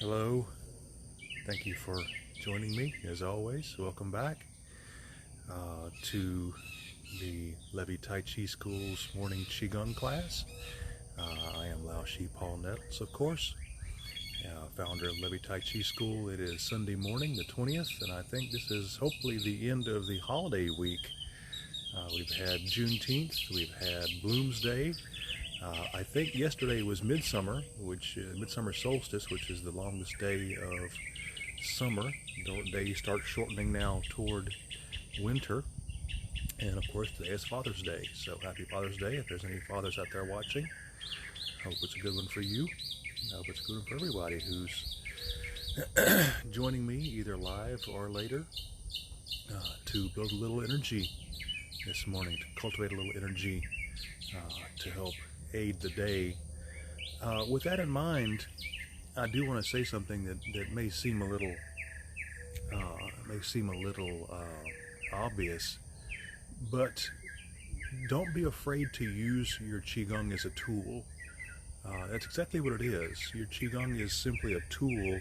Hello, thank you for joining me as always. Welcome back to the Levy Tai Chi School's morning Qi Gong class. I am Lao Shi Paul Nettles, of course, founder of Levy Tai Chi School. It is Sunday morning, the 20th, and I think this is hopefully the end of the holiday week. We've had Juneteenth, we've had Bloomsday. I think yesterday was Midsummer, Midsummer Solstice, which is the longest day of summer. The days start shortening now toward winter. And of course, today is Father's Day. So happy Father's Day. If there's any fathers out there watching, I hope it's a good one for you. I hope it's a good one for everybody who's joining me either live or later to build a little energy this morning, to cultivate a little energy to help aid the day. With that in mind, I do want to say something that may seem a little obvious, but don't be afraid to use your Qigong as a tool. That's exactly what it is. Your Qigong is simply a tool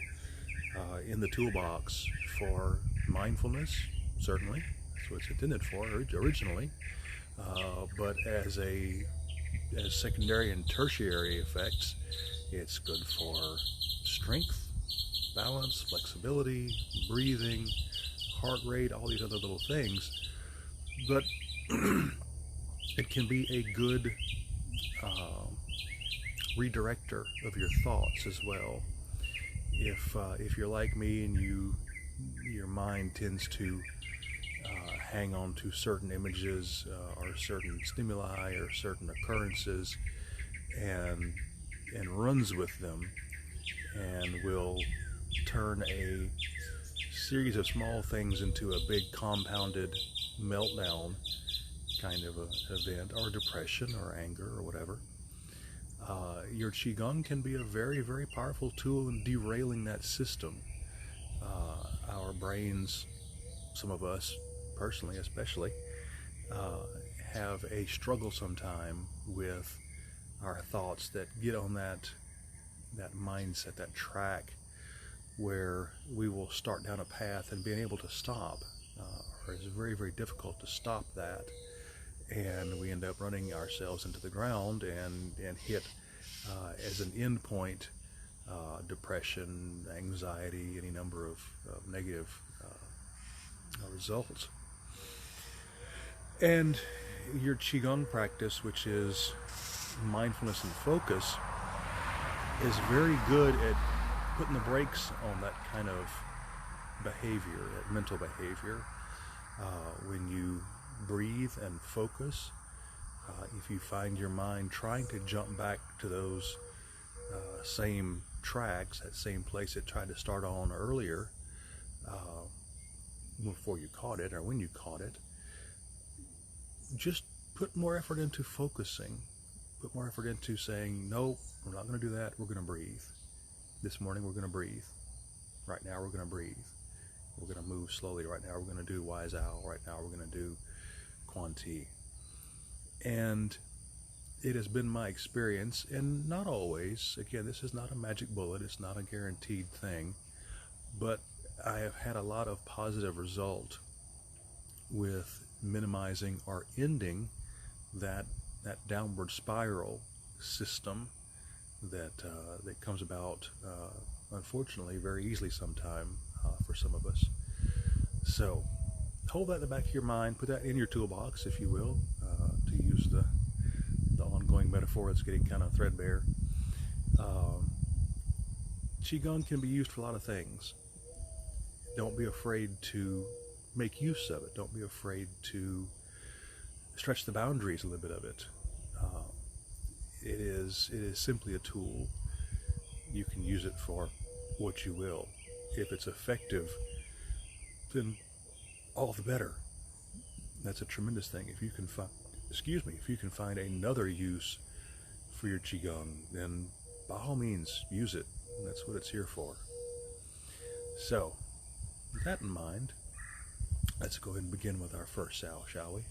in the toolbox for mindfulness, certainly. That's what it's intended for originally. But as secondary and tertiary effects, it's good for strength, balance, flexibility, breathing, heart rate, all these other little things. But it can be a good redirector of your thoughts as well. If you're like me and your mind tends to hang on to certain images or certain stimuli or certain occurrences and runs with them, and will turn a series of small things into a big compounded meltdown kind of an event, or depression or anger or whatever. Your Qigong can be a very, very powerful tool in derailing that system. Our brains, some of us personally especially, have a struggle sometime with our thoughts that get on that mindset, that track where we will start down a path and being able to stop, or it's very, very difficult to stop that, and we end up running ourselves into the ground and hit as an end point depression, anxiety, any number of negative results. And your Qigong practice, which is mindfulness and focus, is very good at putting the brakes on that kind of behavior, that mental behavior. When you breathe and focus, if you find your mind trying to jump back to those same tracks, that same place it tried to start on earlier, before you caught it or when you caught it, just put more effort into focusing. Put more effort into saying, no, we're not going to do that. We're going to breathe. This morning we're going to breathe. Right now we're going to breathe. We're going to move slowly. Right now we're going to do Wise Owl. Right now we're going to do Quan Ti. And it has been my experience, and not always, again, this is not a magic bullet. It's not a guaranteed thing. But I have had a lot of positive result with minimizing or ending that downward spiral system that comes about, unfortunately, very easily sometime for some of us. So hold that in the back of your mind. Put that in your toolbox, if you will, to use the ongoing metaphor that's getting kind of threadbare. Qigong can be used for a lot of things. Don't be afraid to make use of it. Don't be afraid to stretch the boundaries a little bit of it. It is simply a tool. You can use it for what you will. If it's effective, then all the better. That's a tremendous thing. If you can find another use for your Qigong, then by all means use it. That's what it's here for. So, with that in mind, let's go ahead and begin with our first Sao, shall we?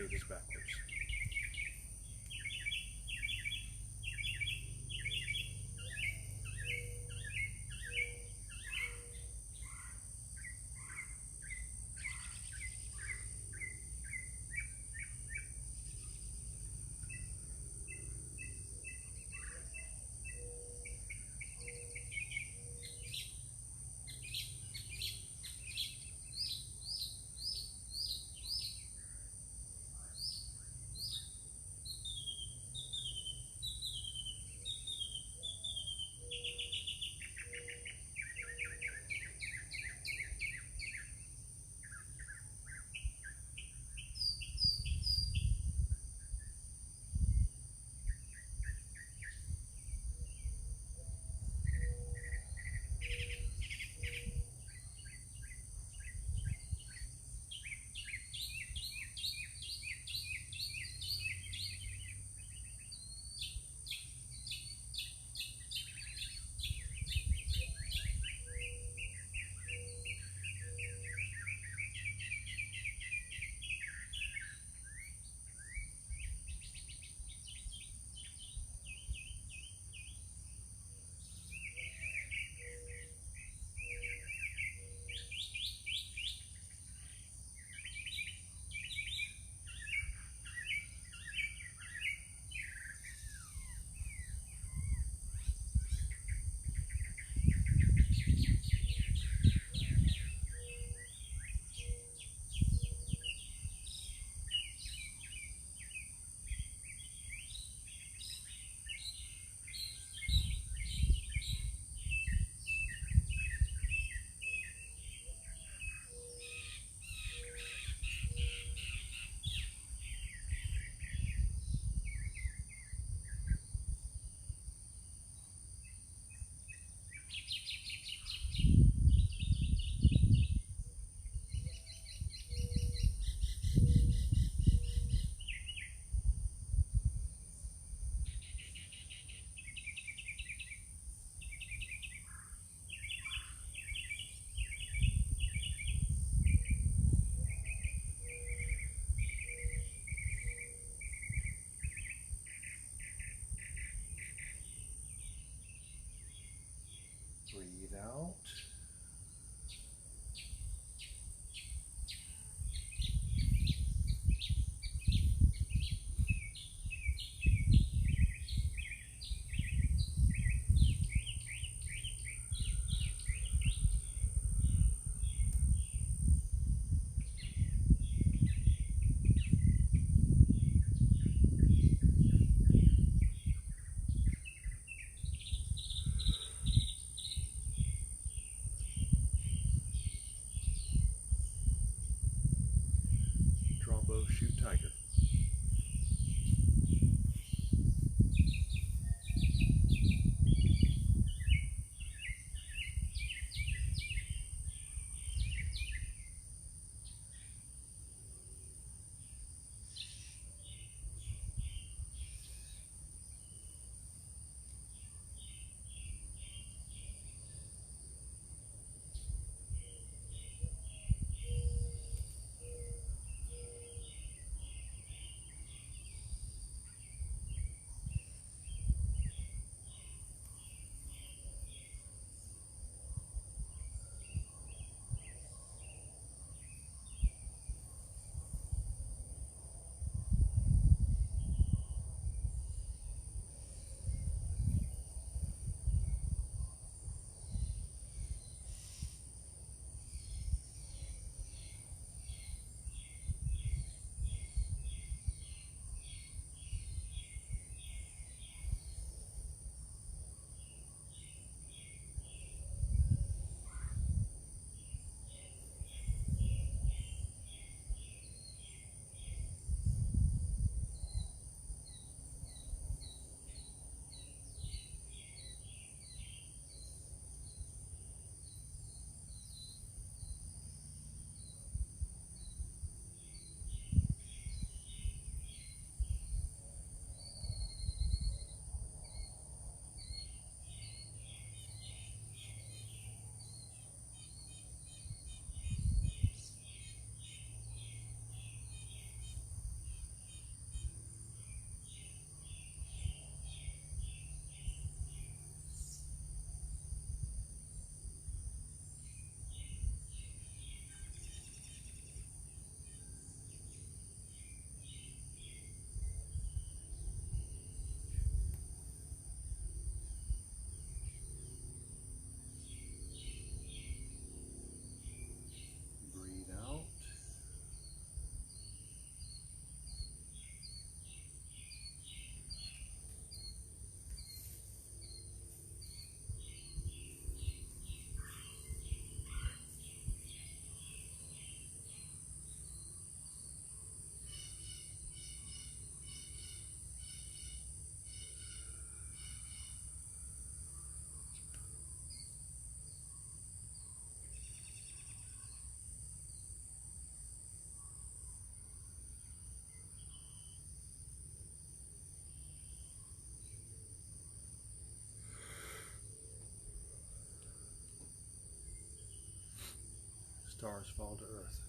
pages backwards. stars fall to earth.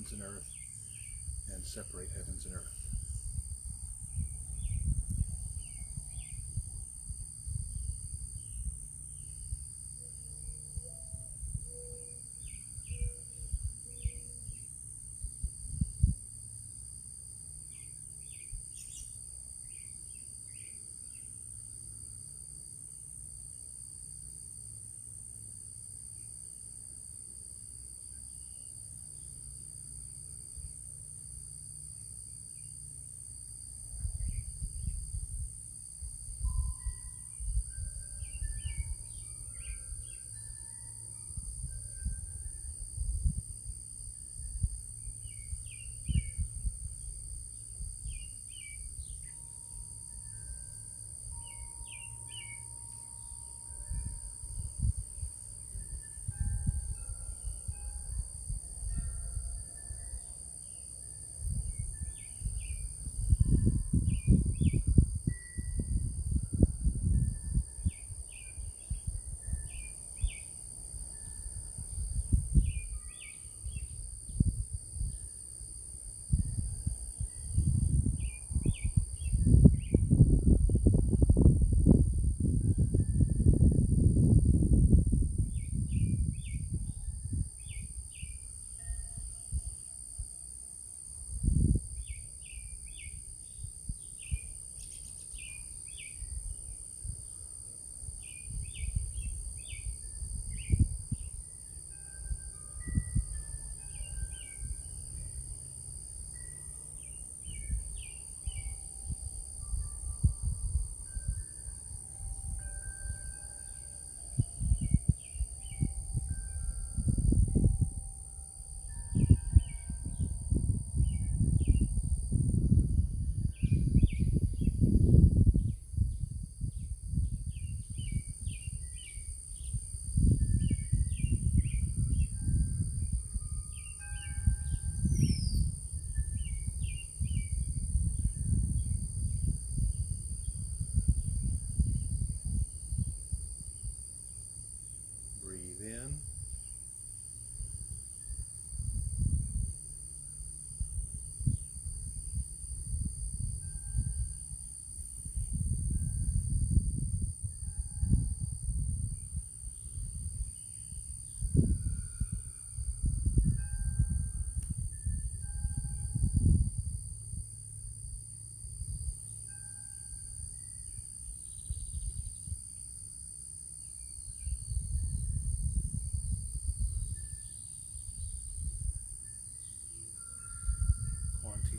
heavens and earth and separate heavens and earth.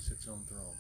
Its own throne.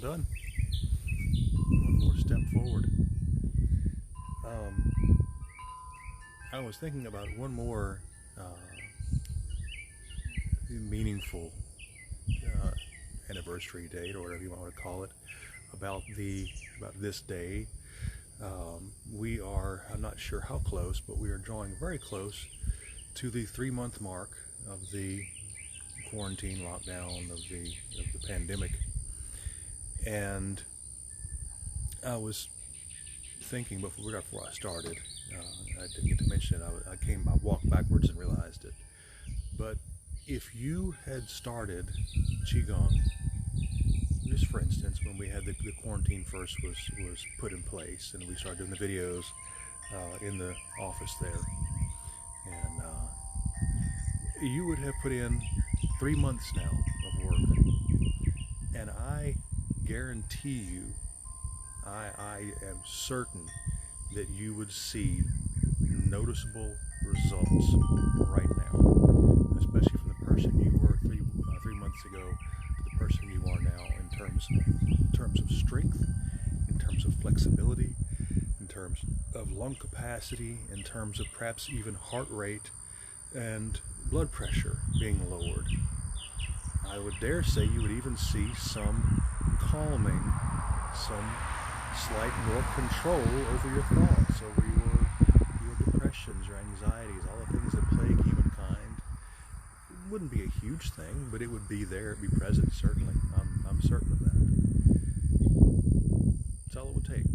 done. One more step forward. I was thinking about one more meaningful anniversary date, or whatever you want to call it, about this day. We are, I'm not sure how close, but we are drawing very close to the 3-month mark of the quarantine lockdown of the pandemic. And I was thinking before I started, I didn't get to mention it, I walked backwards and realized it, but if you had started Qi Gong, just for instance, when we had the quarantine first was put in place, and we started doing the videos in the office there, and you would have put in 3 months now of work, and I guarantee you, I am certain that you would see noticeable results right now, especially from the person you were 3 months ago to the person you are now, in terms of strength, in terms of flexibility, in terms of lung capacity, in terms of perhaps even heart rate and blood pressure being lowered. I would dare say you would even see some calming, some slight more control over your thoughts, over your depressions, your anxieties, all the things that plague humankind. It wouldn't be a huge thing, but it would be there, it'd be present, certainly. I'm certain of that. That's all it would take.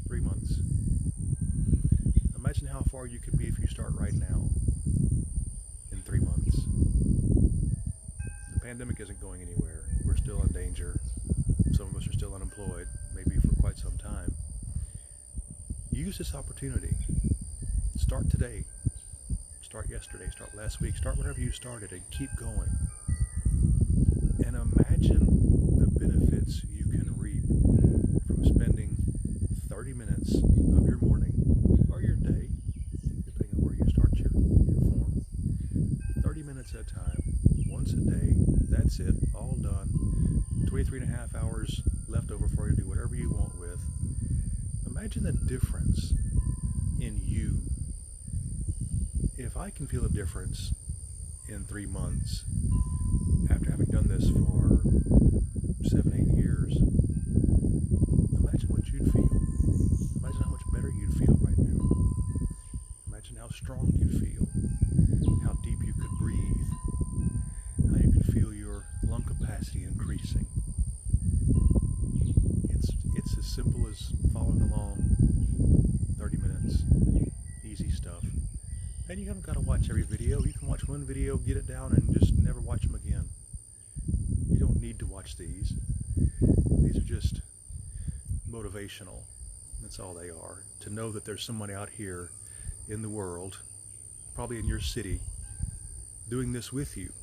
3 months. Imagine how far you could be if you start right now in 3 months. The pandemic isn't going anywhere. We're still in danger. Some of us are still unemployed, maybe for quite some time. Use this opportunity. Start today. Start yesterday. Start last week. Start wherever you started and keep going. And imagine the benefits you can reap from spending 30 minutes of your morning or your day, depending on where you start your form. 30 minutes at a time, once a day. That's it. All done. 23.5 hours left over for you to do whatever you want with. Imagine the difference in you. If I can feel a difference in 3 months after having done this for 7-8 years, imagine what you'd feel. Imagine how much better you'd feel right now. Imagine how strong you'd feel, how deep you could breathe, how you could feel your lung capacity increasing. It's as simple as following along. 30 minutes, easy stuff. And you haven't got to watch every video. You can watch one video, get it down, and just never watch them again. You don't need to watch these. These are just motivational. That's all they are. To know that there's somebody out here in the world, probably in your city, doing this with you.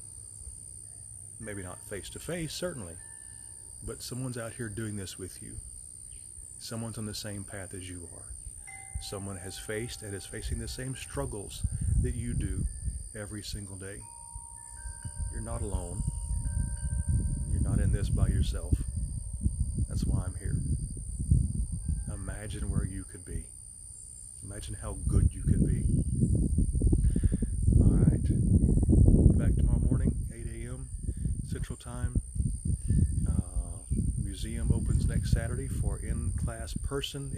Maybe not face to face, certainly, but someone's out here doing this with you. Someone's on the same path as you are. Someone has faced and is facing the same struggles that you do every single day. You're not alone. You're not in this by yourself. That's why I'm here. Imagine where you could be. Imagine how good you could be. All right. Back tomorrow morning, 8 a.m. Central Time. Museum opens next Saturday for in-person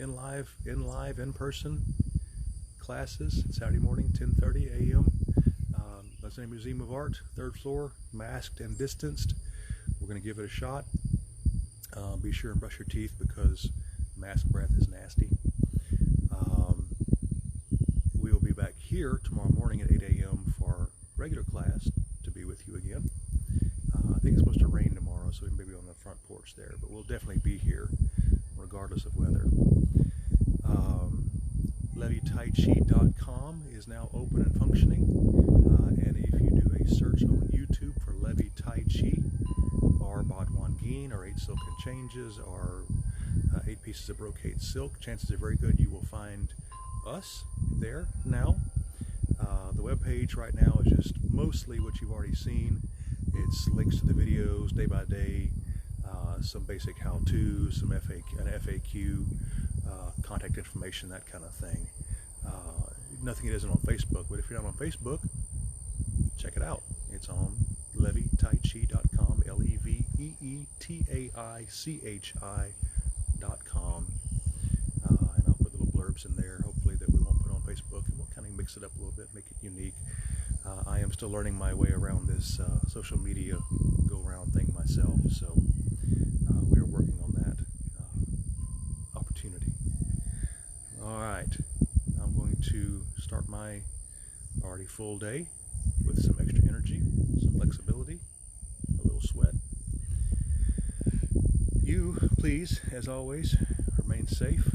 classes. Saturday morning, 10:30 a.m. That's in the Museum of Art, 3rd floor, masked and distanced. We're going to give it a shot. Be sure and brush your teeth because mask breath is nasty. We will be back here tomorrow morning at 8 a.m. for regular class to be with you again. I think it's supposed to rain tomorrow, so we may be on the front porch there, but we'll definitely be here regardless of weather. LevyTaiChi.com is now open and functioning, and if you do a search on YouTube for Levy Tai Chi or Baduan Jin or 8 Silken Changes or 8 Pieces of Brocade Silk, chances are very good you will find us there now. The webpage right now is just mostly what you've already seen. It's links to the videos day by day, some basic how-to, some an FAQ, contact information, that kind of thing. Nothing it isn't on Facebook, but if you're not on Facebook, check it out. It's on levietaichi.com, leveetaichi.com, and I'll put little blurbs in there, hopefully, that we won't put on Facebook, and we'll kind of mix it up a little bit, make it unique. I am still learning my way around this social media go-around thing myself, so we are working on that opportunity. All right, I'm going to start my already full day with some extra energy, some flexibility, a little sweat. You, please, as always, remain safe,